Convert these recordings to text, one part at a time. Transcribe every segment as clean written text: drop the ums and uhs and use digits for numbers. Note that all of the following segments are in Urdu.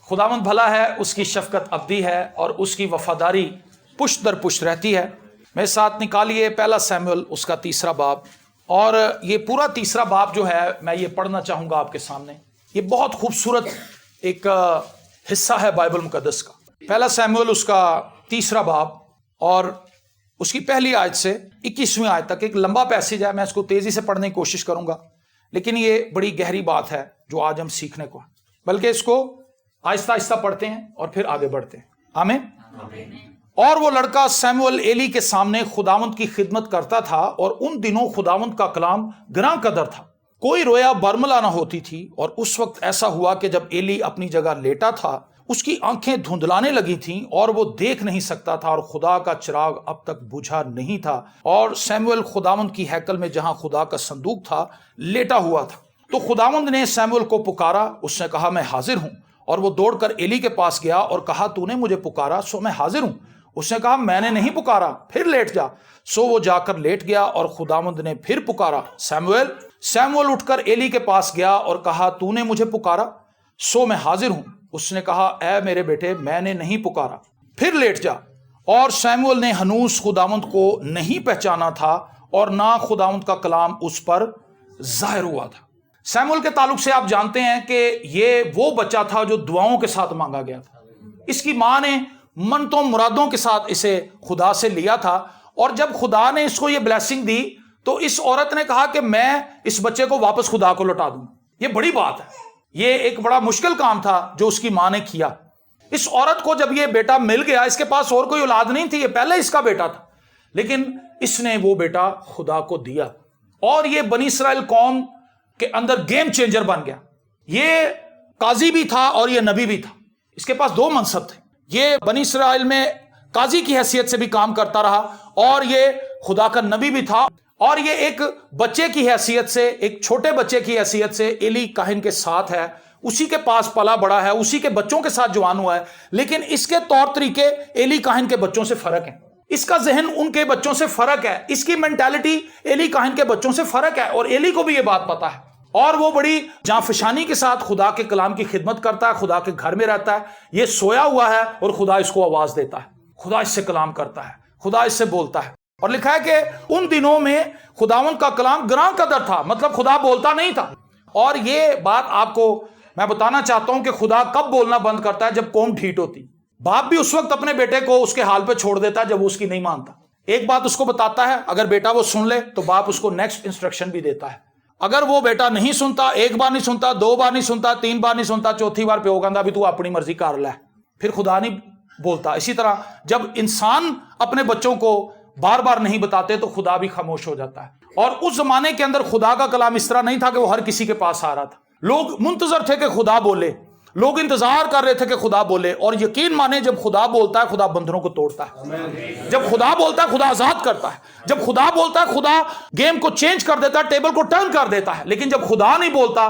خداوند بھلا ہے، اس کی شفقت ابدی ہے اور اس کی وفاداری پشت در پشت رہتی ہے۔ میرے ساتھ نکالیے پہلا سیموئل اس کا 3 باب، اور یہ پورا 3 باب جو ہے میں یہ پڑھنا چاہوں گا آپ کے سامنے۔ یہ بہت خوبصورت ایک حصہ ہے بائبل مقدس کا۔ پہلا سیموئل اس کا 3 باب اور اس کی پہلی آیت سے 21ویں آیت تک، ایک لمبا پیسیج ہے، میں اس کو تیزی سے پڑھنے کی کوشش کروں گا، لیکن یہ بڑی گہری بات ہے جو آج ہم سیکھنے کو ہے، بلکہ اس کو آہستہ آہستہ پڑھتے ہیں اور پھر آگے بڑھتے ہیں۔ آمین۔ اور وہ لڑکا سیموئل ایلی کے سامنے خداوند کی خدمت کرتا تھا، اور ان دنوں خداوند کا کلام گراں قدر تھا، کوئی رویا برملا نہ ہوتی تھی۔ اور اس وقت ایسا ہوا کہ جب ایلی اپنی جگہ لیٹا تھا، اس کی آنکھیں دھندلانے لگی تھیں اور وہ دیکھ نہیں سکتا تھا، اور خدا کا چراغ اب تک بجھا نہیں تھا۔ اور سیموئل خداوند کی ہیکل میں جہاں خدا کا صندوق تھا لیٹا ہوا تھا۔ تو خداوند نے سیموئل کو پکارا، اس نے کہا میں حاضر ہوں۔ اور وہ دوڑ کر ایلی کے پاس گیا اور کہا تو نے مجھے پکارا سو میں حاضر ہوں۔ اس نے کہا میں نے نہیں پکارا، پھر لیٹ جا۔ سو وہ جا کر لیٹ گیا، اور خداوند نے پھر پکارا سیموئل۔ سیموئل اٹھ کر ایلی کے پاس گیا اور کہا تو نے مجھے پکارا سو میں حاضر ہوں۔ اس نے کہا اے میرے بیٹے میں نے نہیں پکارا، پھر لیٹ جا۔ اور سیموئل نے ہنوز خداوند کو نہیں پہچانا تھا، اور نہ خداوند کا کلام اس پر ظاہر ہوا تھا۔ سیموئل کے تعلق سے آپ جانتے ہیں کہ یہ وہ بچہ تھا جو دعاؤں کے ساتھ مانگا گیا تھا۔ اس کی ماں نے منتوں مرادوں کے ساتھ اسے خدا سے لیا تھا، اور جب خدا نے اس کو یہ بلیسنگ دی تو اس عورت نے کہا کہ میں اس بچے کو واپس خدا کو لوٹا دوں۔ یہ بڑی بات ہے، یہ ایک بڑا مشکل کام تھا جو اس کی ماں نے کیا۔ اس عورت کو جب یہ بیٹا مل گیا، اس کے پاس اور کوئی اولاد نہیں تھی، یہ پہلے اس کا بیٹا تھا، لیکن اس نے وہ بیٹا خدا کو دیا، اور یہ بنی اسرائیل قوم کے اندر گیم چینجر بن گیا۔ یہ قاضی بھی تھا اور یہ نبی بھی تھا، اس کے پاس 2 منصب تھے۔ یہ بنی اسرائیل میں قاضی کی حیثیت سے بھی کام کرتا رہا، اور یہ خدا کا نبی بھی تھا، اور یہ ایک بچے کی حیثیت سے، ایک چھوٹے بچے کی حیثیت سے ایلی کاہن کے ساتھ ہے، اسی کے پاس پلا بڑا ہے، اسی کے بچوں کے ساتھ جوان ہوا ہے، لیکن اس کے طور طریقے ایلی کاہن کے بچوں سے فرق ہیں، اس کا ذہن ان کے بچوں سے فرق ہے، اس کی مینٹالٹی ایلی کاہن کے بچوں سے فرق ہے، اور ایلی کو بھی یہ بات پتا ہے، اور وہ بڑی جانفشانی کے ساتھ خدا کے کلام کی خدمت کرتا ہے، خدا کے گھر میں رہتا ہے۔ یہ سویا ہوا ہے اور خدا اس کو آواز دیتا ہے، خدا اس سے کلام کرتا ہے، خدا اس سے بولتا ہے۔ اور لکھا ہے کہ ان دنوں میں خداوند کا کلام گراں قدر تھا، مطلب خدا بولتا نہیں تھا۔ اور یہ بات آپ کو میں بتانا چاہتا ہوں کہ خدا کب بولنا بند کرتا ہے؟ جب قوم ڈھیٹ ہوتی۔ باپ بھی اس وقت اپنے بیٹے کو اس کے حال پہ چھوڑ دیتا ہے جب وہ اس کی نہیں مانتا۔ ایک بات اس کو بتاتا ہے، اگر بیٹا وہ سن لے تو باپ اس کو نیکسٹ انسٹرکشن بھی دیتا ہے۔ اگر وہ بیٹا نہیں سنتا، 1 بار نہیں سنتا، 2 بار نہیں سنتا، 3 بار نہیں سنتا، چوتھی بار پیو کہندا بھی تو اپنی مرضی کر لے، پھر خدا نہیں بولتا۔ اسی طرح جب انسان اپنے بچوں کو بار بار نہیں بتاتے تو خدا بھی خاموش ہو جاتا ہے۔ اور اس زمانے کے اندر خدا کا کلام اس طرح نہیں تھا کہ وہ ہر کسی کے پاس آ رہا تھا، لوگ منتظر تھے کہ خدا بولے، لوگ انتظار کر رہے تھے کہ خدا بولے۔ اور یقین مانے جب خدا بولتا ہے خدا بندروں کو توڑتا ہے، جب خدا بولتا ہے خدا آزاد کرتا ہے، جب خدا بولتا ہے خدا گیم کو چینج کر دیتا ہے، ٹیبل کو ٹرن کر دیتا ہے۔ لیکن جب خدا نہیں بولتا،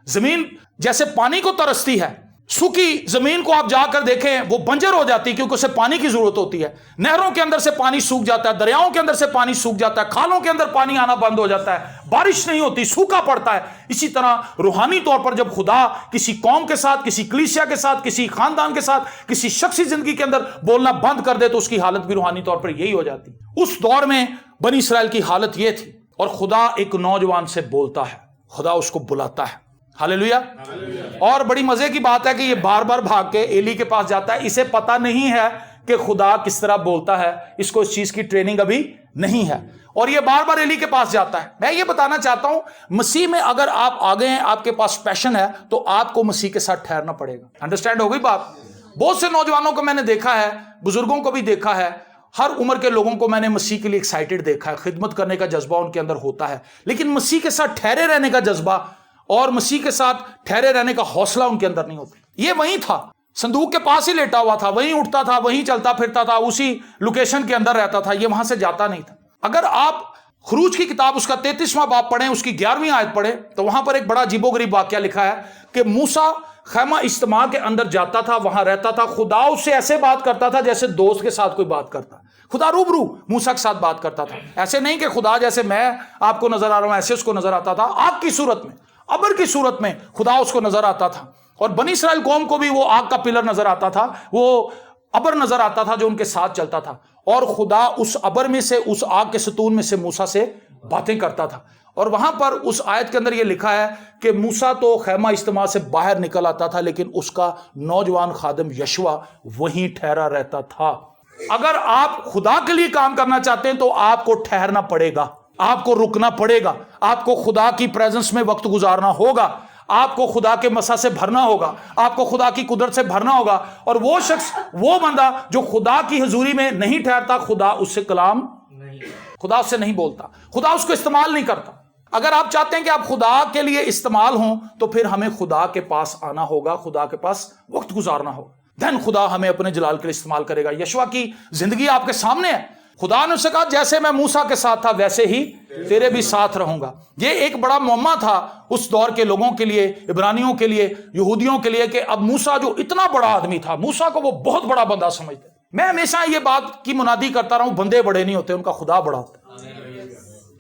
زمین جیسے پانی کو ترستی ہے، سوکھی زمین کو آپ جا کر دیکھیں وہ بنجر ہو جاتی ہے کیونکہ اسے پانی کی ضرورت ہوتی ہے۔ نہروں کے اندر سے پانی سوکھ جاتا ہے، دریاؤں کے اندر سے پانی سوکھ جاتا ہے، کھالوں کے اندر پانی آنا بند ہو جاتا ہے، بارش نہیں ہوتی، سوکھا پڑتا ہے۔ اسی طرح روحانی طور پر جب خدا کسی قوم کے ساتھ، کسی کلیسیا کے ساتھ، کسی خاندان کے ساتھ، کسی شخصی زندگی کے اندر بولنا بند کر دے تو اس کی حالت بھی روحانی طور پر یہی ہو جاتی۔ اس دور میں بنی اسرائیل کی حالت یہ تھی، اور خدا ایک نوجوان سے بولتا ہے، خدا اس کو بلاتا ہے۔ ہاللیلویا۔ اور بڑی مزے کی بات ہے کہ یہ بار بار بھاگ کے ایلی کے پاس جاتا ہے، اسے پتا نہیں ہے کہ خدا کس طرح بولتا ہے، اس کو اس چیز کی ٹریننگ ابھی نہیں ہے، اور یہ بار بار ایلی کے پاس جاتا ہے۔ میں یہ بتانا چاہتا ہوں مسیح میں اگر آپ آگے ہیں، آپ کے پاس پیشن ہے، تو آپ کو مسیح کے ساتھ ٹھہرنا پڑے گا۔ انڈرسٹینڈ ہو گئی بات؟ بہت سے نوجوانوں کو میں نے دیکھا ہے، بزرگوں کو بھی دیکھا ہے، ہر عمر کے لوگوں کو میں نے مسیح کے لیے ایکسائٹڈ دیکھا ہے، خدمت کرنے کا جذبہ ان کے اندر ہوتا ہے، لیکن مسیح کے ساتھ ٹھہرے رہنے کا جذبہ اور مسیح کے ساتھ ٹھہرے رہنے کا حوصلہ ان کے اندر نہیں ہوتا۔ یہ وہیں تھا، صندوق کے پاس ہی لیٹا ہوا تھا، وہیں اٹھتا تھا، وہیں چلتا پھرتا تھا، اسی لوکیشن کے اندر رہتا تھا، یہ وہاں سے جاتا نہیں تھا۔ اگر آپ خروج کی کتاب اس کا 33واں باب پڑھیں، اس کی 11ویں آیت پڑھیں، تو وہاں پر ایک بڑا عجیب و غریب واقعہ لکھا ہے کہ موسیٰ خیمہ اجتماع کے اندر جاتا تھا، وہاں رہتا تھا، خدا اس سے ایسے بات کرتا تھا جیسے دوست کے ساتھ کوئی بات کرتا۔ خدا روبرو موسیٰ کے ساتھ بات کرتا تھا، ایسے نہیں کہ خدا جیسے میں آپ کو نظر آ رہا ہوں ایسے اس کو نظر آتا تھا، آگ کی صورت میں، ابر کی صورت میں خدا اس کو نظر آتا تھا، اور بنی اسرائیل قوم کو بھی وہ آگ کا پلر نظر آتا تھا، وہ ابر نظر آتا تھا جو ان کے ساتھ چلتا تھا، اور خدا اس ابر میں سے، اس آگ کے ستون میں سے موسیٰ سے باتیں کرتا تھا۔ اور وہاں پر اس آیت کے اندر یہ لکھا ہے کہ موسیٰ تو خیمہ اجتماع سے باہر نکل آتا تھا، لیکن اس کا نوجوان خادم یشوع وہیں ٹھہرا رہتا تھا۔ اگر آپ خدا کے لیے کام کرنا چاہتے ہیں تو آپ کو ٹھہرنا پڑے گا، آپ کو رکنا پڑے گا، آپ کو خدا کی پریزنس میں وقت گزارنا ہوگا، آپ کو خدا کے مسا سے بھرنا ہوگا، آپ کو خدا کی قدرت سے بھرنا ہوگا۔ اور وہ شخص، وہ بندہ جو خدا کی حضوری میں نہیں ٹھہرتا، خدا اس سے کلام، خدا اس سے نہیں بولتا، خدا اس کو استعمال نہیں کرتا۔ اگر آپ چاہتے ہیں کہ آپ خدا کے لیے استعمال ہوں تو پھر ہمیں خدا کے پاس آنا ہوگا، خدا کے پاس وقت گزارنا ہوگا، دین خدا ہمیں اپنے جلال کے لیے استعمال کرے گا۔ یشوع کی زندگی آپ کے سامنے ہے، خدا نے اسے کہا جیسے میں موسیٰ کے ساتھ تھا ویسے ہی تیرے بھی ساتھ رہوں گا۔ یہ ایک بڑا معمہ تھا اس دور کے لوگوں کے لیے، عبرانیوں کے لیے، یہودیوں کے لیے، کہ اب موسیٰ جو اتنا بڑا آدمی تھا، موسیٰ کو وہ بہت بڑا بندہ سمجھتے۔ میں ہمیشہ یہ بات کی منادی کرتا رہا ہوں، بندے بڑے نہیں ہوتے، ان کا خدا بڑا ہوتا ہے۔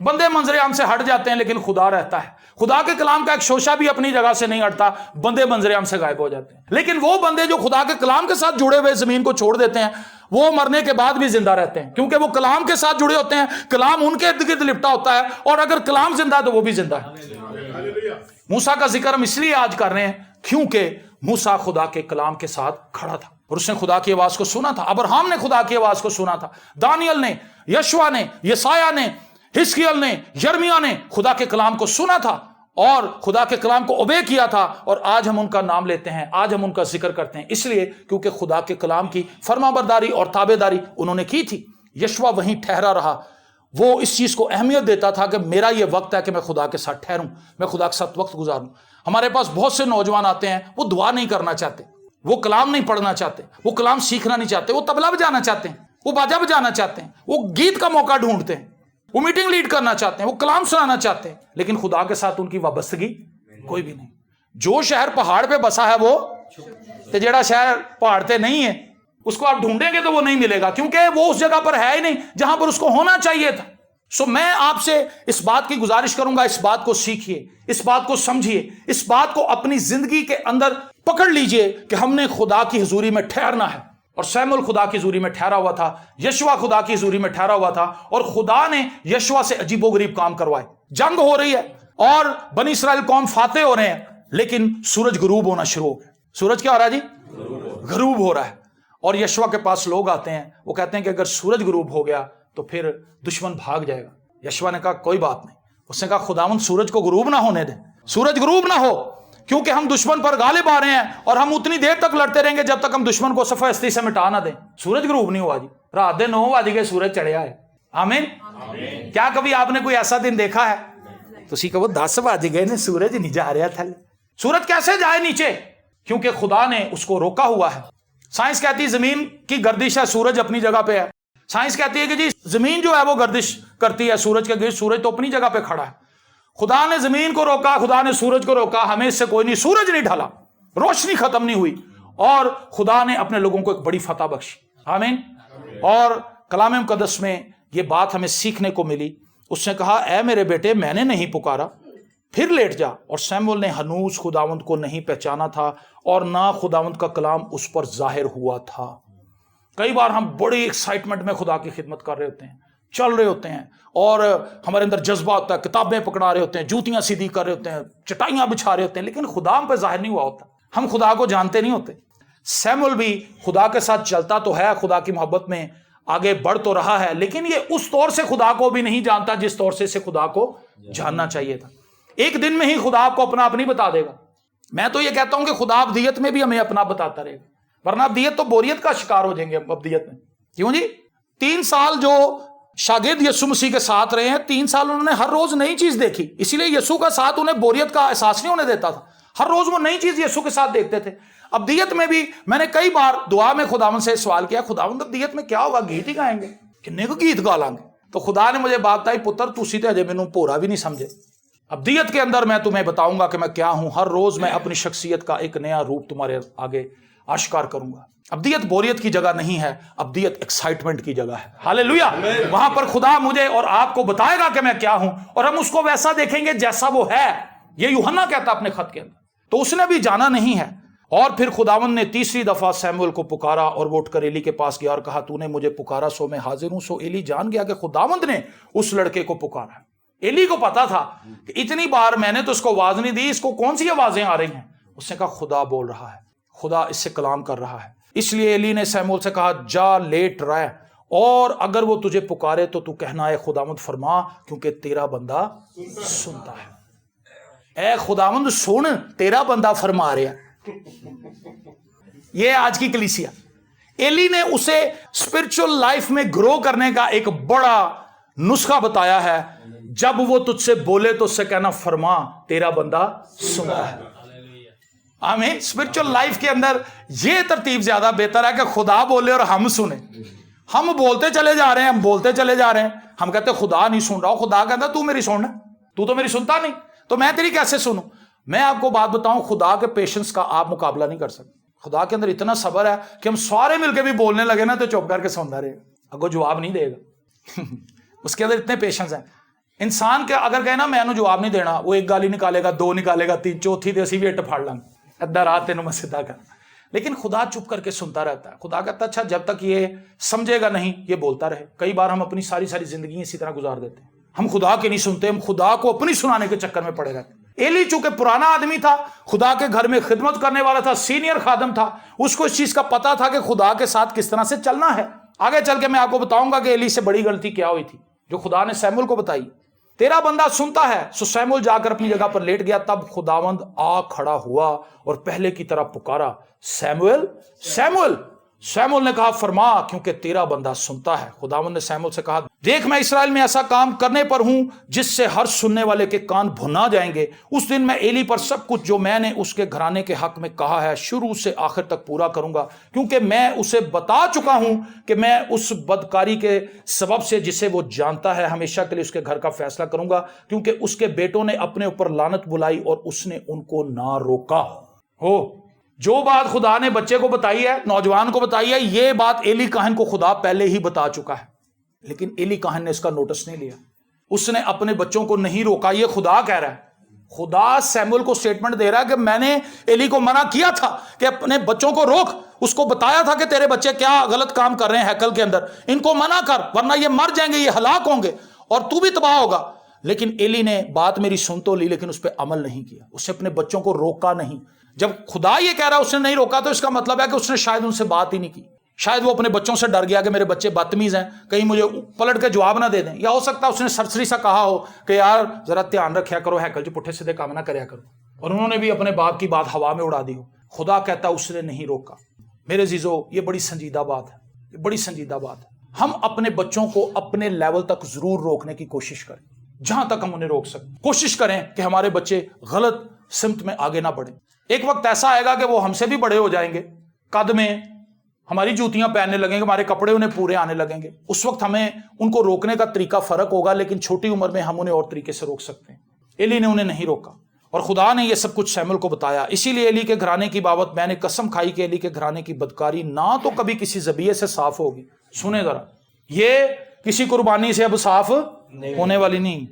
بندے منظر عام سے ہٹ جاتے ہیں لیکن خدا رہتا ہے۔ خدا کے کلام کا ایک شوشہ بھی اپنی جگہ سے نہیں ہٹتا، بندے منظر عام سے غائب ہو جاتے ہیں۔ لیکن وہ بندے جو خدا کے کلام کے ساتھ جڑے ہوئے زمین کو چھوڑ دیتے ہیں، وہ مرنے کے بعد بھی زندہ رہتے ہیں، کیونکہ وہ کلام کے ساتھ جڑے ہوتے ہیں، کلام ان کے ارد گرد لپٹا ہوتا ہے، اور اگر کلام زندہ ہے تو وہ بھی زندہ ہے۔ موسیٰ کا ذکر ہم اس لیے آج کر رہے ہیں کیونکہ موسیٰ خدا کے کلام کے ساتھ کھڑا تھا اور اس نے خدا کی آواز کو سنا تھا۔ ابراہیم نے خدا کی آواز کو سنا تھا، دانیل نے، یشوع نے، یسایہ نے، حزقیل نے، یرمیہ نے خدا کے کلام کو سنا تھا اور خدا کے کلام کو اوبے کیا تھا، اور آج ہم ان کا نام لیتے ہیں، آج ہم ان کا ذکر کرتے ہیں، اس لیے کیونکہ خدا کے کلام کی فرما برداری اور تابع داری انہوں نے کی تھی۔ یشوع وہیں ٹھہرا رہا، وہ اس چیز کو اہمیت دیتا تھا کہ میرا یہ وقت ہے کہ میں خدا کے ساتھ ٹھہروں، میں خدا کے ساتھ وقت گزاروں۔ ہمارے پاس بہت سے نوجوان آتے ہیں، وہ دعا نہیں کرنا چاہتے، وہ کلام نہیں پڑھنا چاہتے، وہ کلام سیکھنا نہیں چاہتے، وہ طبلہ بجانا چاہتے ہیں، وہ باجا بجانا چاہتے ہیں، وہ گیت کا موقع ڈھونڈتے ہیں، وہ میٹنگ لیڈ کرنا چاہتے ہیں، وہ کلام سنانا چاہتے ہیں، لیکن خدا کے ساتھ ان کی وابستگی کوئی بھی نہیں۔ جو شہر پہاڑ پہ بسا ہے وہ تے جیڑا شہر پہاڑ تے نہیں ہے اس کو آپ ڈھونڈیں گے تو وہ نہیں ملے گا، کیونکہ وہ اس جگہ پر ہے ہی نہیں جہاں پر اس کو ہونا چاہیے تھا۔ سو میں آپ سے اس بات کی گزارش کروں گا، اس بات کو سیکھیے، اس بات کو سمجھیے، اس بات کو اپنی زندگی کے اندر پکڑ لیجئے کہ ہم نے خدا کی حضوری میں ٹھہرنا ہے۔ اور سیمول خدا کی حضوری میں ٹھہرا ہوا تھا، یشوع خدا کی حضوری میں ٹھہرا ہوا تھا، اور خدا نے یشوع سے عجیب و غریب کام کروائے۔ جنگ ہو رہی ہے اور بنی اسرائیل قوم فاتح ہو رہے ہیں، لیکن سورج غروب ہونا شروع ہو گیا۔ سورج کیا ہو رہا ہے جی؟ غروب ہو رہا ہے۔ اور یشوع کے پاس لوگ آتے ہیں، وہ کہتے ہیں کہ اگر سورج غروب ہو گیا تو پھر دشمن بھاگ جائے گا۔ یشوع نے کہا کوئی بات نہیں، اس نے کہا خداوند سورج کو غروب نہ ہونے دیں، سورج غروب نہ ہو، کیونکہ ہم دشمن پر غالب آ رہے ہیں اور ہم اتنی دیر تک لڑتے رہیں گے جب تک ہم دشمن کو صفحہ ہستی سے مٹا نہ دیں۔ سورج غروب نہیں ہوا جی، رات دے 9 بج گئے، سورج چڑھیا ہے۔ آمین۔ کیا کبھی آپ نے کوئی ایسا دن دیکھا ہے تو اسی کا وہ 10 بج گئے نے سورج نہیں جا رہا تھا؟ سورج کیسے جائے نیچے؟ کیونکہ خدا نے اس کو روکا ہوا ہے۔ سائنس کہتی ہے زمین کی گردش ہے، سورج اپنی جگہ پہ ہے۔ سائنس کہتی ہے کہ جی زمین جو ہے وہ گردش کرتی ہے سورج کے گرد، سورج تو اپنی جگہ پہ کھڑا ہے۔ خدا نے زمین کو روکا، خدا نے سورج کو روکا، ہمیں اس سے کوئی نہیں، سورج نہیں ڈھلا، روشنی ختم نہیں ہوئی، اور خدا نے اپنے لوگوں کو ایک بڑی فتح بخشی۔ آمین۔ اور کلام مقدس میں یہ بات ہمیں سیکھنے کو ملی۔ اس نے کہا اے میرے بیٹے میں نے نہیں پکارا، پھر لیٹ جا۔ اور سیمول نے ہنوز خداوند کو نہیں پہچانا تھا اور نہ خداوند کا کلام اس پر ظاہر ہوا تھا۔ کئی بار ہم بڑی ایکسائٹمنٹ میں خدا کی خدمت کر رہے ہوتے ہیں، چل رہے ہوتے ہیں، اور ہمارے اندر جذبہ ہوتا ہے، کتابیں پکڑا رہے ہوتے ہیں، جوتیاں سیدھی کر رہے ہوتے ہیں، چٹائیاں بچھا رہے ہوتے ہیں، لیکن خدا ہم پہ ظاہر نہیں ہوا ہوتا، ہم خدا کو جانتے نہیں ہوتے۔ سیمول بھی خدا کے ساتھ چلتا تو ہے، خدا کی محبت میں آگے بڑھ تو رہا ہے، لیکن یہ اس طور سے خدا کو بھی نہیں جانتا جس طور سے اسے خدا کو جاننا چاہیے تھا۔ ایک دن میں ہی خدا آپ کو اپنا آپ نہیں بتا دے گا۔ میں تو یہ کہتا ہوں کہ خدا ابدیت میں بھی ہمیں اپنا بتاتا رہے گا، ورنہ ابدیت تو بوریت کا شکار ہو جائیں گے ابدیت میں۔ کیوں جی؟ 3 سال جو شاگرد یسوع مسیح کے ساتھ رہے ہیں، 3 سال انہوں نے ہر روز نئی چیز دیکھی، اسی لیے یسوع کا ساتھ انہیں بوریت کا احساس نہیں ہونے دیتا تھا۔ ہر روز وہ نئی چیز یسوع کے ساتھ دیکھتے تھے۔ ابدیت میں بھی میں نے کئی بار دعا میں خداوند سے سوال کیا، خداوند ابدیت میں کیا ہوگا؟ گیت ہی گائیں گے؟ کنے کو گیت گا لیں گے؟ تو خدا نے مجھے بات بتائی، پتر تسی تے ہجے مینوں پورا بھی نہیں سمجھے۔ ابدیت کے اندر میں تمہیں بتاؤں گا کہ میں کیا ہوں، ہر روز میں اپنی شخصیت کا ایک نیا روپ تمہارے آگے آشکار کروں گا۔ ابدیت بوریت کی جگہ نہیں ہے، ابدیت ایکسائٹمنٹ کی جگہ ہے۔ ہاللیلویا۔ وہاں پر خدا مجھے اور آپ کو بتائے گا کہ میں کیا ہوں، اور ہم اس کو ویسا دیکھیں گے جیسا وہ ہے۔ یہ یوحنا کہتا اپنے خط کے اندر۔ تو اس نے بھی جانا نہیں ہے، اور پھر خداوند نے تیسری دفعہ سیموئل کو پکارا اور وہ اٹھ کر ایلی کے پاس گیا اور کہا تو نے مجھے پکارا سو میں حاضر ہوں. سو ایلی جان گیا کہ خداوند نے اس لڑکے کو پکارا. ایلی کو پتا تھا کہ اتنی بار میں نے تو اس کو آواز نہیں دی, اس کو کون سی آوازیں آ رہی ہیں. اس نے کہا خدا بول رہا ہے, خدا اس سے کلام کر رہا ہے. اس لیے ایلی نے سیموئل سے کہا جا لیٹ رہ, اور اگر وہ تجھے پکارے تو کہنا ہے خداوند فرما, کیونکہ تیرا بندہ سنتا ہے. اے خداوند سن, تیرا بندہ فرما رہا. یہ آج کی کلیسیا. ایلی نے اسے اسپرچل لائف میں گرو کرنے کا ایک بڑا نسخہ بتایا ہے. جب وہ تجھ سے بولے تو اس سے کہنا فرما, تیرا بندہ سنتا ہے. آمین. اسپرچل لائف کے اندر یہ ترتیب زیادہ بہتر ہے کہ خدا بولے اور ہم سنیں. ہم بولتے چلے جا رہے ہیں, ہم بولتے چلے جا رہے ہیں, ہم کہتے ہیں خدا نہیں سن رہا. خدا کہتا تو میری سن, تو میری سنتا نہیں, تو میں تیری کیسے سنوں. میں آپ کو بات بتاؤں, خدا کے پیشنس کا آپ مقابلہ نہیں کر سکتے. خدا کے اندر اتنا صبر ہے کہ ہم سارے مل کے بھی بولنے لگے نا تو چپ کر کے سنتا رہے گا, اگو جواب نہیں دے گا. اس کے اندر اتنے پیشنس ہیں. انسان کے اگر کہے نا میں نے جواب نہیں دینا, وہ ایک گالی نکالے گا, دو نکالے گا, تین, چوتھی تے اسی بھی اٹ پھاڑ لیں ادھا رات تینوں میں سیدھا کر. لیکن خدا چپ کر کے سنتا رہتا ہے. خدا کہتا اچھا جب تک یہ سمجھے گا نہیں یہ بولتا رہے. کئی بار ہم اپنی ساری زندگی اسی طرح گزار دیتے ہیں. ہم خدا کے نہیں سنتے, ہم خدا کو اپنی سنانے کے چکر میں پڑے رہتے ہیں. ایلی چونکہ پرانا آدمی تھا, خدا کے گھر میں خدمت کرنے والا تھا, سینئر خادم تھا, اس کو اس چیز کا پتا تھا کہ خدا کے ساتھ کس طرح سے چلنا ہے. آگے چل کے میں آپ کو بتاؤں گا کہ ایلی سے بڑی غلطی کیا ہوئی تھی جو خدا نے سیموئل کو بتائی. تیرا بندہ سنتا ہے. سو سیموئل جا کر اپنی جگہ پر لیٹ گیا. تب خداوند آ کھڑا ہوا اور پہلے کی طرح پکارا, سیموئل سیموئل. سیموئل نے کہا فرما, کیونکہ تیرا بندہ سنتا ہے. خداوند نے سیموئل سے کہا دیکھ میں اسرائیل میں ایسا کام کرنے پر ہوں جس سے ہر سننے والے کے کان بھنا جائیں گے. اس دن میں ایلی پر سب کچھ جو میں نے اس کے گھرانے کے حق میں کہا ہے شروع سے آخر تک پورا کروں گا, کیونکہ میں اسے بتا چکا ہوں کہ میں اس بدکاری کے سبب سے جسے وہ جانتا ہے ہمیشہ کے لیے اس کے گھر کا فیصلہ کروں گا, کیونکہ اس کے بیٹوں نے اپنے اوپر لعنت بلائی اور اس نے ان کو نہ روکا. ہو جو بات خدا نے بچے کو بتائی ہے, نوجوان کو بتائی ہے, یہ بات ایلی کاہن کو خدا پہلے ہی بتا چکا ہے. لیکن ایلی کاہن نے اس کا نوٹس نہیں لیا, اس نے اپنے بچوں کو نہیں روکا. یہ خدا کہہ رہا ہے. خدا سیموئل کو سٹیٹمنٹ دے رہا ہے کہ میں نے ایلی کو منع کیا تھا کہ اپنے بچوں کو روک. اس کو بتایا تھا کہ تیرے بچے کیا غلط کام کر رہے ہیں ہیکل کے اندر, ان کو منع کر ورنہ یہ مر جائیں گے, یہ ہلاک ہوں گے اور تو بھی تباہ ہوگا. لیکن ایلی نے بات میری سن تو لی لیکن اس پہ عمل نہیں کیا. اس نے اپنے بچوں کو روکا نہیں. جب خدا یہ کہہ رہا ہے اس نے نہیں روکا تو اس کا مطلب ہے کہ اس نے شاید ان سے بات ہی نہیں کی. شاید وہ اپنے بچوں سے ڈر گیا کہ میرے بچے بدتمیز ہیں, کہیں مجھے پلٹ کے جواب نہ دے دیں. یا ہو سکتا ہے اس نے سرسری سا کہا ہو کہ یار ذرا دھیان رکھیا کرو, ہیکل جو پٹھے سیدھے کام نہ کریا کرو, اور انہوں نے بھی اپنے باپ کی بات ہوا میں اڑا دی ہو. خدا کہتا اس نے نہیں روکا. میرے عزیزو یہ بڑی سنجیدہ بات ہے, یہ بڑی سنجیدہ بات ہے. ہم اپنے بچوں کو اپنے لیول تک ضرور روکنے کی کوشش کریں, جہاں تک ہم انہیں روک سکیں. کوشش کریں کہ ہمارے بچے غلط سمت میں آگے نہ بڑھیں. ایک وقت ایسا آئے گا کہ وہ ہم سے بھی بڑے ہو جائیں گے, قد میں ہماری جوتیاں پہننے لگیں گے, ہمارے کپڑے انہیں پورے آنے لگیں گے. اس وقت ہمیں ان کو روکنے کا طریقہ فرق ہوگا, لیکن چھوٹی عمر میں ہم انہیں اور طریقے سے روک سکتے ہیں. ایلی نے انہیں نہیں روکا اور خدا نے یہ سب کچھ سیموئل کو بتایا. اسی لیے ایلی کے گھرانے کی بابت میں نے قسم کھائی کہ ایلی کے گھرانے کی بدکاری نہ تو کبھی کسی ذبیحے سے صاف ہوگی. سنیں ذرا, یہ کسی قربانی سے اب صاف ہونے والی نہیں,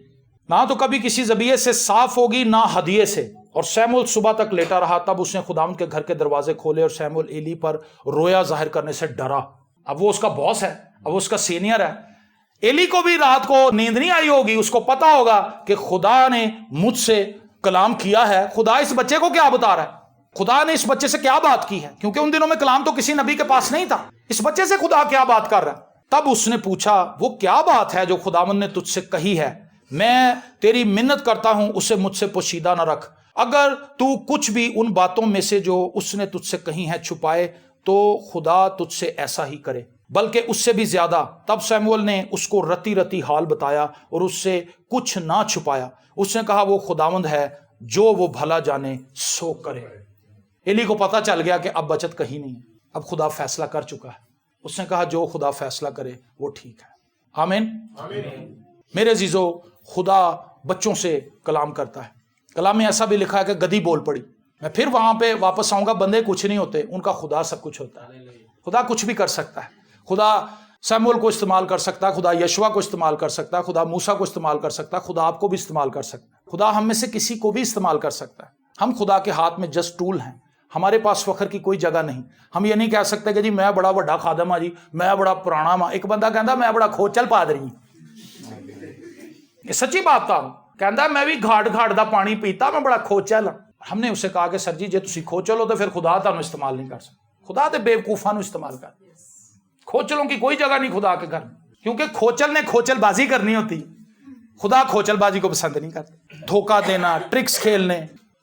نہ تو کبھی کسی ذبیحے سے صاف ہوگی نہ ہدیے سے. اور سیموئل صبح تک لیٹا رہا. تب اس نے خداوند کے گھر کے دروازے کھولے اور سیموئل ایلی پر رویا ظاہر کرنے سے ڈرا. اب وہ اس کا باس ہے, اب وہ اس کا سینئر ہے. ایلی کو بھی رات کو نیند نہیں آئی ہوگی, اس کو پتا ہوگا کہ خدا نے مجھ سے کلام کیا ہے. خدا اس بچے کو کیا بتا رہا ہے, خدا نے اس بچے سے کیا بات کی ہے, کیونکہ ان دنوں میں کلام تو کسی نبی کے پاس نہیں تھا. اس بچے سے خدا کیا بات کر رہا ہے. تب اس نے پوچھا وہ کیا بات ہے جو خداوند نے تجھ سے کہی ہے. میں تیری منت کرتا ہوں اسے مجھ سے پوشیدہ نہ رکھ. اگر تو کچھ بھی ان باتوں میں سے جو اس نے تجھ سے کہی ہیں چھپائے تو خدا تجھ سے ایسا ہی کرے, بلکہ اس سے بھی زیادہ. تب سیموئل نے اس کو رتی رتی حال بتایا اور اس سے کچھ نہ چھپایا. اس نے کہا وہ خداوند ہے, جو وہ بھلا جانے سو کرے. ایلی کو پتا چل گیا کہ اب بچت کہیں نہیں, اب خدا فیصلہ کر چکا ہے. اس نے کہا جو خدا فیصلہ کرے وہ ٹھیک ہے. آمین. میرے عزیزو, خدا بچوں سے کلام کرتا ہے. کلام میں ایسا بھی لکھا ہے کہ گدھی بول پڑی. میں پھر وہاں پہ واپس آؤں گا, بندے کچھ نہیں ہوتے, ان کا خدا سب کچھ ہوتا ہے. خدا کچھ بھی کر سکتا ہے. خدا سیموئل کو استعمال کر سکتا ہے, خدا یشوع کو استعمال کر سکتا ہے, خدا موسیٰ کو استعمال کر سکتا ہے, خدا آپ کو بھی استعمال کر سکتا ہے. خدا ہم میں سے کسی کو بھی استعمال کر سکتا ہے. ہم خدا کے ہاتھ میں جسٹ ٹول ہیں. ہمارے پاس فخر کی کوئی جگہ نہیں. ہم یہ نہیں کہہ سکتے کہ جی میں بڑا بڑا خادم ہاں جی, میں بڑا پرانا ماں. ایک بندہ کہندا میں بڑا کھوچل پادری ہوں, یہ سچی بات تھا. کہندا میں بھی گھاٹ گھاٹ دا پانی پیتا, میں بڑا کھوچل ہاں. ہم نے اسے کہا کہ سر جی تسی کھوچل ہو تو پھر خدا تانوں استعمال نہیں کر سکتا. خدا تے بیوقوفاں نوں استعمال کر. کھوچلوں کی کوئی جگہ نہیں خدا کے گھر میں, کیونکہ کھوچل نے کھوچل بازی کرنی ہوتی, خدا کھوچل بازی کو پسند نہیں کرتا. دھوکہ دینا, ٹرکس کھیلنے,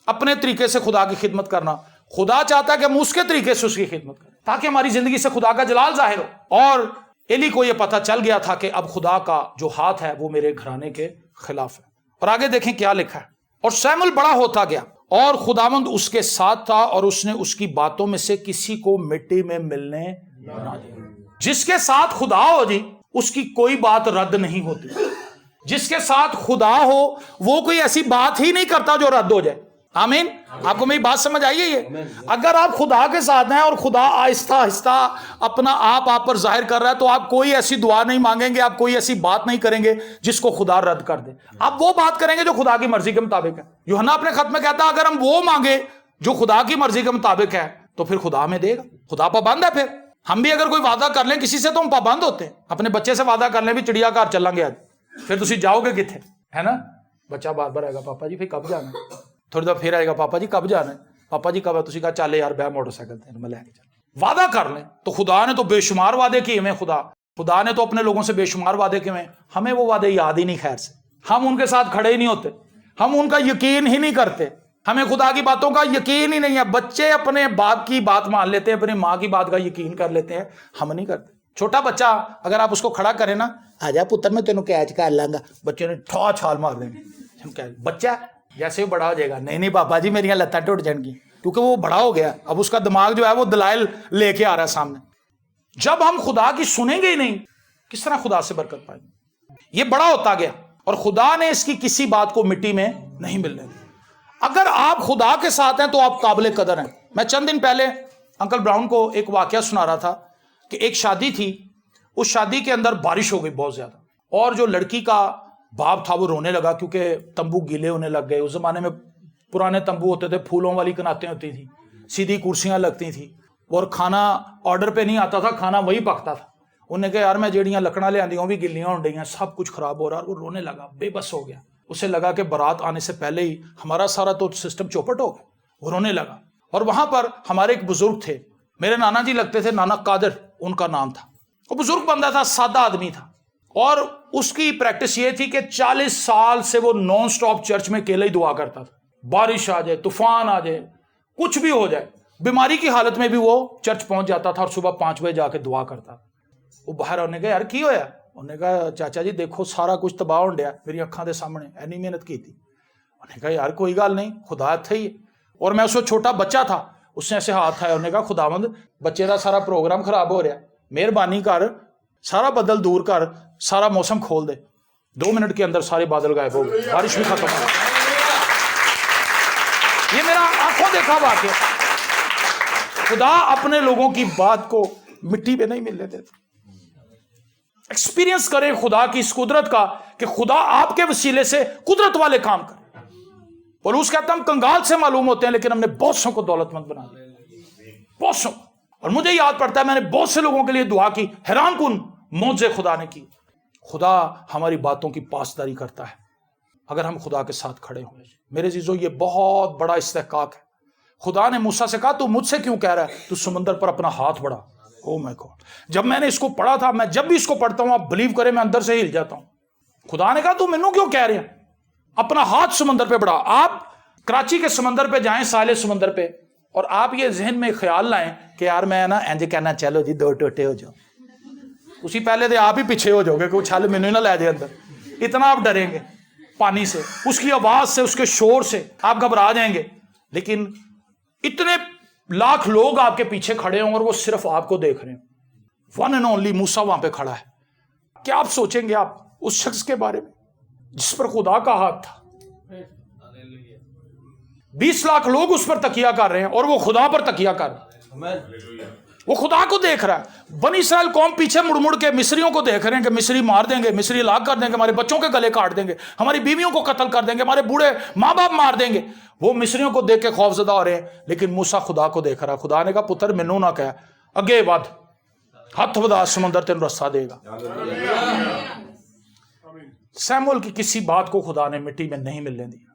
اپنے طریقے سے خدا کی خدمت کرنا. خدا چاہتا ہے کہ ہم اس کے طریقے سے اس کی خدمت کریں تاکہ ہماری زندگی سے خدا کا جلال ظاہر ہو. اور ایلی کو یہ پتہ چل گیا تھا کہ اب خدا کا جو ہاتھ ہے وہ میرے گھرانے کے خلاف ہے. اور آگے دیکھیں کیا لکھا ہے. اور سیمول بڑا ہوتا گیا اور خداوند اس کے ساتھ تھا, اور اس نے اس کی باتوں میں سے کسی کو مٹی میں ملنے نہ دیا. جس کے ساتھ خدا ہو جی, اس کی کوئی بات رد نہیں ہوتی. جس کے ساتھ خدا ہو وہ کوئی ایسی بات ہی نہیں کرتا جو رد ہو جائے. آمین. آپ کو میری بات سمجھ آئی ہے؟ یہ اگر آپ خدا کے ساتھ ہیں اور خدا آہستہ آہستہ اپنا آپ پر ظاہر کر رہا ہے, تو آپ کوئی ایسی دعا نہیں مانگیں گے, آپ کوئی ایسی بات نہیں کریں گے جس کو خدا رد کر دے. آپ وہ بات کریں گے جو خدا کی مرضی کے مطابق ہے. یوحنا اپنے خط میں کہتا ہے اگر ہم وہ مانگے جو خدا کی مرضی کے مطابق ہے تو پھر خدا ہمیں دے گا. خدا پابند ہے. پھر ہم بھی اگر کوئی وعدہ کر لیں کسی سے تو ہم پابند ہوتے ہیں. اپنے بچے سے وعدہ کر لیں بھی چڑیا گھر چلیں گے آج, پھر تسی جاؤ گے کتنے, ہے نا. بچہ بار بار آئے گا پاپا جی پھر کب جانا, تھوڑی دیر پھر آئے گا پاپا جی کب جانا ہے, پاپا جی کب ہے, تسی کہا چل یار بہ موٹر سائیکل تے میں لے کے چل. وعدہ کر لیں. تو خدا نے تو بے شمار وعدے کیے ہوئے. خدا نے تو اپنے لوگوں سے بے شمار وعدے کیے ہوئے. ہمیں وہ وعدے یاد ہی نہیں خیر سے, ہم ان کے ساتھ کھڑے ہی نہیں ہوتے, ہم ان کا یقین ہی نہیں کرتے, ہمیں خدا کی باتوں کا یقین ہی نہیں ہے. بچے اپنے باپ کی بات مان لیتے ہیں, اپنی ماں کی بات کا یقین کر لیتے ہیں, ہم نہیں کرتے. چھوٹا بچہ اگر آپ اس کو کھڑا کریں نا, آ جا پتر میں تینوں کیچ کر لاں گا, بچے نے ٹھا چھال مار دیں گے. بچہ جیسے وہ بڑا ہو جائے گا, نہیں پاپا جی میری لتاں ٹوٹ جائیں گی, کیونکہ وہ بڑا ہو گیا. اب اس کا دماغ جو ہے وہ دلائل لے کے آ رہا ہے سامنے. جب ہم خدا کی سنیں گے ہی نہیں, کس طرح خدا سے برکت پائیں گے؟ یہ بڑا ہوتا گیا اور خدا نے اس کی کسی بات کو مٹی میں نہیں ملنے دی. اگر آپ خدا کے ساتھ ہیں تو آپ قابل قدر ہیں. میں چند دن پہلے انکل براؤن کو ایک واقعہ سنا رہا تھا کہ ایک شادی تھی, اس شادی کے اندر بارش ہو گئی بہت زیادہ, اور جو لڑکی کا باپ تھا وہ رونے لگا کیونکہ تمبو گیلے ہونے لگ گئے. اس زمانے میں پرانے تمبو ہوتے تھے, پھولوں والی کناتیں ہوتی تھیں, سیدھی کرسیاں لگتی تھیں, اور کھانا آرڈر پہ نہیں آتا تھا, کھانا وہی پکتا تھا. انہوں نے کہا یار میں جیڑیاں لکڑاں لے آندی ہوں بھی گلیاں ہو رہی ہیں, سب کچھ خراب ہو رہا ہے. اور وہ رونے لگا, بے بس ہو گیا. اسے لگا کہ بارات آنے سے پہلے ہی ہمارا سارا تو سسٹم چوپٹ ہو گیا. وہ رونے لگا. اور وہاں پر ہمارے ایک بزرگ تھے, میرے نانا جی لگتے تھے, نانا قادر ان کا نام تھا. وہ بزرگ بندہ تھا, سادہ آدمی تھا, اور اس کی پریکٹس یہ تھی کہ 40 سال سے وہ نان سٹاپ چرچ میں اکیلے ہی دعا کرتا تھا. بارش آ جائے, طوفان آ جائے, کچھ بھی ہو جائے, بیماری کی حالت میں بھی وہ چرچ پہنچ جاتا تھا اور صبح 5 بجے جا کے دعا کرتا. وہ باہر آنے کہا یار کی ہویا؟ انہوں نے کہا چاچا جی دیکھو سارا کچھ تباہ ہو گیا میری اکھاں دے سامنے, اینی محنت کی تھی. انہوں نے کہا یار کوئی گل نہیں, خدا تھا ہی. اور میں اس وقت چھوٹا بچہ تھا, اس نے ایسے ہاتھ آیا, انہوں نے کہا خداوند بچے کا سارا پروگرام خراب ہو رہا, مہربانی کر سارا بدل دور کر, سارا موسم کھول دے. 2 منٹ کے اندر سارے بادل غائب ہو گئے, بارش بھی ختم ہو گئی. یہ میرا آنکھوں دیکھا واقعہ. خدا اپنے لوگوں کی بات کو مٹی پہ نہیں ملنے دیتا. ایکسپیرینس کریں خدا کی اس قدرت کا کہ خدا آپ کے وسیلے سے قدرت والے کام کرے. پولس کہتا ہم کنگال سے معلوم ہوتے ہیں لیکن ہم نے بہت سو کو دولت مند بنا دیا, بہت سو. اور مجھے یاد پڑتا ہے میں نے بہت سے لوگوں کے لیے دعا کی, حیران کن معجزے خدا نے کی. خدا ہماری باتوں کی پاسداری کرتا ہے اگر ہم خدا کے ساتھ کھڑے ہوں. میرے عزیزو یہ بہت بڑا استحقاق ہے. خدا نے موسیٰ سے کہا تو مجھ سے کیوں کہہ رہا ہے, تو سمندر پر اپنا ہاتھ بڑھا. او مائی گاڈ, جب میں نے اس کو پڑھا تھا, میں جب بھی اس کو پڑھتا ہوں آپ بلیو کریں میں اندر سے ہل جاتا ہوں. خدا نے کہا تو مینوں کیوں کہہ رہے ہیں, اپنا ہاتھ سمندر پہ بڑھا. آپ کراچی کے سمندر پہ جائیں, ساحل سمندر پہ, اور آپ یہ ذہن میں خیال لائیں کہ یار میں نا انج کہنا چلو جی 2 ٹوٹے ہو جاؤ, اسی پہلے تو آپ ہی پیچھے ہو جاؤ گے کہ وہ چھل مینوں نہ لے جائے اندر. اتنا آپ ڈریں گے پانی سے, اس کی آواز سے, اس کے شور سے آپ گھبرا جائیں گے. لیکن اتنے لاکھ لوگ آپ کے پیچھے کھڑے ہوں اور وہ صرف آپ کو دیکھ رہے ہیں. ون اینڈ اونلی موسیٰ وہاں پہ کھڑا ہے. کیا آپ سوچیں گے آپ اس شخص کے بارے میں جس پر خدا کا ہاتھ تھا؟ 20 لاکھ لوگ اس پر تکیہ کر رہے ہیں اور وہ خدا پر تکیہ کر رہے ہیں. وہ خدا کو دیکھ رہا ہے. بنی اسرائیل قوم پیچھے مڑ مڑ کے مصریوں کو دیکھ رہے ہیں کہ مصری مار دیں گے, مصری ہلاک کر دیں گے, ہمارے بچوں کے گلے کاٹ دیں گے, ہماری بیویوں کو قتل کر دیں گے, ہمارے بوڑھے ماں باپ مار دیں گے. وہ مصریوں کو دیکھ کے خوف زدہ ہو رہے ہیں, لیکن موسیٰ خدا کو دیکھ رہا. خدا نے کہا پتر مینوں نہ کہہ, اگے ود, ہاتھ ودا, سمندر تین رستہ دے گا. سیمول کی کسی بات کو خدا نے مٹی میں نہیں ملنے دیا.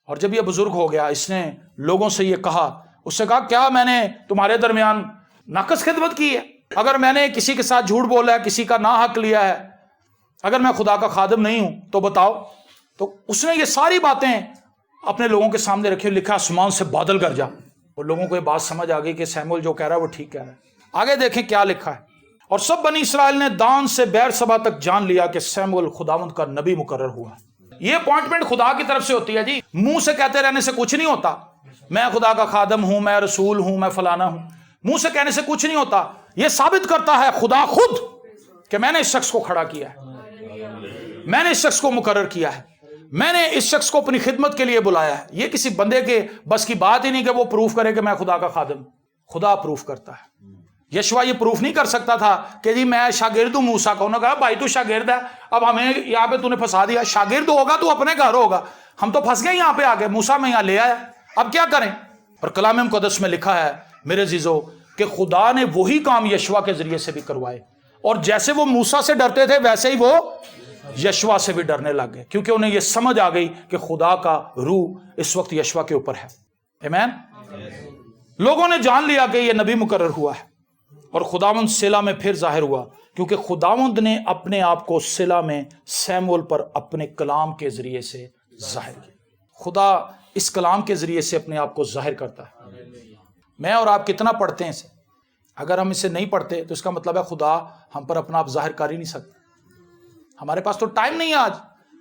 اور جب یہ بزرگ ہو گیا, اس نے لوگوں سے یہ کہا, اس سے کہا کیا میں نے تمہارے درمیان ناقص خدمت کی ہے؟ اگر میں نے کسی کے ساتھ جھوٹ بولا ہے, کسی کا ناحق لیا ہے, اگر میں خدا کا خادم نہیں ہوں تو بتاؤ. تو اس نے یہ ساری باتیں اپنے لوگوں کے سامنے رکھی, لکھا آسمان سے بادل گرجا. اور لوگوں کو یہ بات سمجھ آ گئی کہ سیمول جو کہہ رہا ہے وہ ٹھیک کہہ رہا ہے. آگے دیکھیں کیا لکھا ہے. اور سب بنی اسرائیل نے دان سے بیر سبا تک جان لیا کہ سیمول خداوند کا نبی مقرر ہوا. یہ اپوائنٹمنٹ خدا کی طرف سے ہوتی ہے جی. منہ سے کہتے رہنے سے کچھ نہیں ہوتا, میں خدا کا خادم ہوں, میں رسول ہوں, میں فلانا ہوں. منہ سے کہنے سے کچھ نہیں ہوتا. یہ ثابت کرتا ہے خدا خود کہ میں نے اس شخص کو کھڑا کیا ہے, میں نے اس شخص کو مقرر کیا ہے, میں نے اس شخص کو اپنی خدمت کے لیے بلایا ہے. یہ کسی بندے کے بس کی بات ہی نہیں کہ وہ پروف کرے کہ میں خدا کا خادم ہوں. خدا پروف کرتا ہے. یشوع یہ پروف نہیں کر سکتا تھا کہ جی میں شاگرد ہوں موسیٰ کا. انہوں نے کہا بھائی تو شاگرد ہے, اب ہمیں یہاں پہ تو نے پھنسا دیا. شاگرد ہوگا تو اپنے گھر ہوگا, ہم تو پھنس گئے یہاں پہ آ گئے, موسیٰ میں یہاں لے آیا, اب کیا کریں. اور کلام مقدس میں لکھا ہے میرے عزیزو کہ خدا نے وہی کام یشوع کے ذریعے سے بھی کروائے, اور جیسے وہ موسیٰ سے ڈرتے تھے ویسے ہی وہ یشوع سے بھی ڈرنے لگ گئے, کیونکہ انہیں یہ سمجھ آ گئی کہ خدا کا روح اس وقت یشوع کے اوپر ہے. آمین. لوگوں نے جان لیا کہ یہ نبی مقرر ہوا ہے, اور خداوند صلہ میں پھر ظاہر ہوا, کیونکہ خداوند نے اپنے آپ کو صلہ میں سیمول پر اپنے کلام کے ذریعے سے ظاہر کیا. خدا اس کلام کے ذریعے سے اپنے آپ کو ظاہر کرتا ہے. میں اور آپ کتنا پڑھتے ہیں اسے, اگر ہم اسے نہیں پڑھتے تو اس کا مطلب ہے خدا ہم پر اپنا آپ ظاہر کر ہی نہیں سکتا. ہمارے پاس تو ٹائم نہیں ہے آج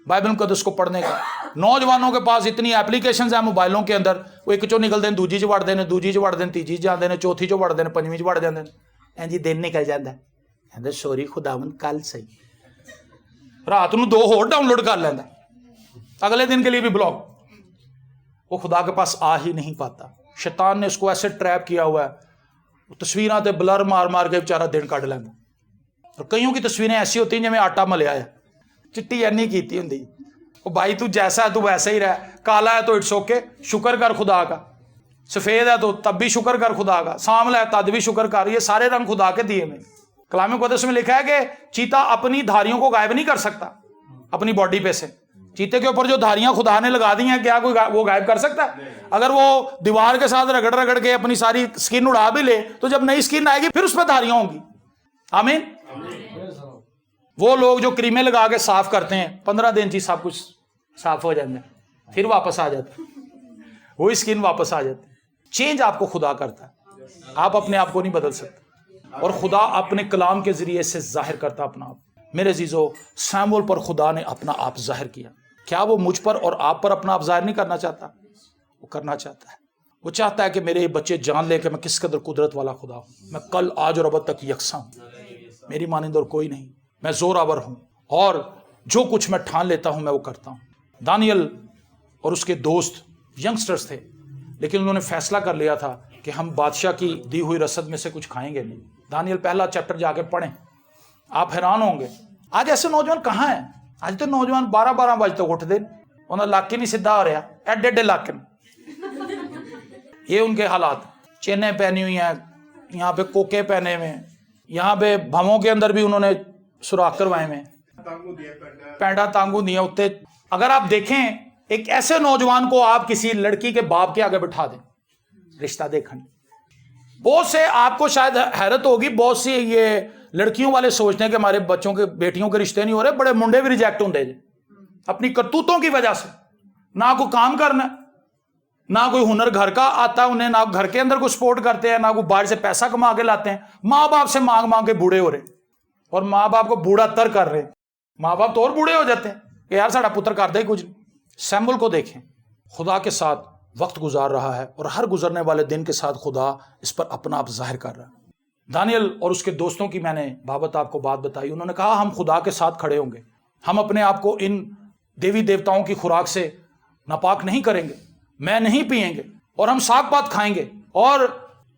بائبل مقدس کو پڑھنے کا. نوجوانوں کے پاس اتنی اپلیکیشنز ہیں موبائلوں کے اندر, وہ ایک چو نکل دیں, دوجی چ وڑ دیں, دوجی چ وڑ دیں, تیجی چ جاندے نے, چوتھی چ وڑ دیں, پنجویں چ وڑ جاندے نے. جی دن نکل جاتا ہے, کہتے سوری خداوند کل صحیح, رات نو 2 اور ڈاؤن لوڈ کر لینا, اگلے دن کے لیے بھی بلاک. وہ خدا کے پاس آ ہی نہیں پاتا. شیطان نے اس کو ایسے ٹریپ کیا ہوا ہے, تصویراں تے بلر مار مار کے بیچارہ دن کٹ لینا. اور کئیوں کی تصویریں ایسی ہوتی ہیں جی میں آٹا ملیا ہے, چٹی اینی کیتی ہوں. وہ بھائی تو جیسا ہے تو ویسا ہی رہ, کالا ہے تو اٹس اوکے, شکر کر خدا کا, سفید ہے تو تب بھی شکر کر خدا کا, ساملا ہے تب بھی شکر کر. یہ سارے رنگ خدا کے دیے میں. کلام مقدس میں لکھا ہے کہ چیتا اپنی دھاریوں کو غائب نہیں کر سکتا اپنی باڈی پہ سے. چیتے کے اوپر جو دھاریاں خدا نے لگا دی ہیں, کیا کوئی وہ غائب کر سکتا ہے؟ اگر وہ دیوار کے ساتھ رگڑ رگڑ کے اپنی ساری سکن اڑا بھی لے تو جب نئی سکن آئے گی پھر اس پہ دھاریاں ہوں گی. آمین. وہ لوگ جو کریمیں لگا کے صاف کرتے ہیں 15 دن چی سب کچھ صاف ہو جاتے ہیں, پھر واپس آ جاتے, وہی سکن واپس آ جاتی. چینج آپ کو خدا کرتا ہے, آپ اپنے آپ کو نہیں بدل سکتے. اور خدا اپنے کلام کے ذریعے سے ظاہر کرتا اپنا آپ. میرے عزیزو سیمول پر خدا نے اپنا آپ ظاہر کیا. کیا وہ مجھ پر اور آپ پر اپنا آپ ظاہر نہیں کرنا چاہتا؟ وہ کرنا چاہتا ہے. وہ چاہتا ہے کہ میرے بچے جان لے کہ میں کس قدر قدرت والا خدا ہوں. میں کل آج اور ابد تک یکساں ہوں, میری مانند اور کوئی نہیں. میں زور آور ہوں, اور جو کچھ میں ٹھان لیتا ہوں میں وہ کرتا ہوں. دانیل اور اس کے دوست ینگسٹرز تھے, لیکن انہوں نے فیصلہ کر لیا تھا کہ ہم بادشاہ کی دی ہوئی رسد میں سے کچھ کھائیں گے نہیں. دانیل پہلا چیپٹر جا کے پڑھیں, آپ حیران ہوں گے. آج ایسے نوجوان کہاں ہیں؟ آج تو نوجوان 12 بجے تک اٹھ دیں, انہیں لاکے نہیں سدھا ہو رہا, ایڈے ایڈے لاکے. یہ ان کے حالات. چینیں پہنی ہوئی ہیں, یہاں پہ کوکے پہنے ہوئے, یہاں پہ بھموں کے اندر بھی انہوں نے سوراخ کروائے ہوئے, پینڈا تانگو دیا اتنے. اگر آپ دیکھیں ایک ایسے نوجوان کو آپ کسی لڑکی کے باپ کے آگے بٹھا دیں رشتہ دیکھنے, بہت سے آپ کو شاید حیرت ہوگی, بہت سی یہ لڑکیوں والے سوچتے ہیں کہ ہمارے بچوں کے بیٹیوں کے رشتے نہیں ہو رہے, بڑے منڈے بھی ریجیکٹ ہوں دے اپنی کرتوتوں کی وجہ سے. نہ کوئی کام کرنا, نہ کوئی ہنر گھر کا آتا انہیں, نہ گھر کے اندر کوئی سپورٹ کرتے ہیں, نہ کوئی باہر سے پیسہ کما کے لاتے ہیں. ماں باپ سے مانگ مانگ کے بوڑھے ہو رہے, اور ماں باپ کو بوڑھا تر کر رہے. ماں باپ تو اور بوڑھے ہو جاتے ہیں کہ یار ساڑا پتر کر دے کچھ. سیمول کو دیکھیں, خدا کے ساتھ وقت گزار رہا ہے, اور ہر گزرنے والے دن کے ساتھ خدا اس پر اپنا آپ ظاہر کر رہا ہے. دانیل اور اس کے دوستوں کی میں نے بابت آپ کو بات بتائی. انہوں نے کہا ہم خدا کے ساتھ کھڑے ہوں گے, ہم اپنے آپ کو ان دیوی دیوتاؤں کی خوراک سے ناپاک نہیں کریں گے, میں نہیں پئیں گے, اور ہم ساگ پات کھائیں گے, اور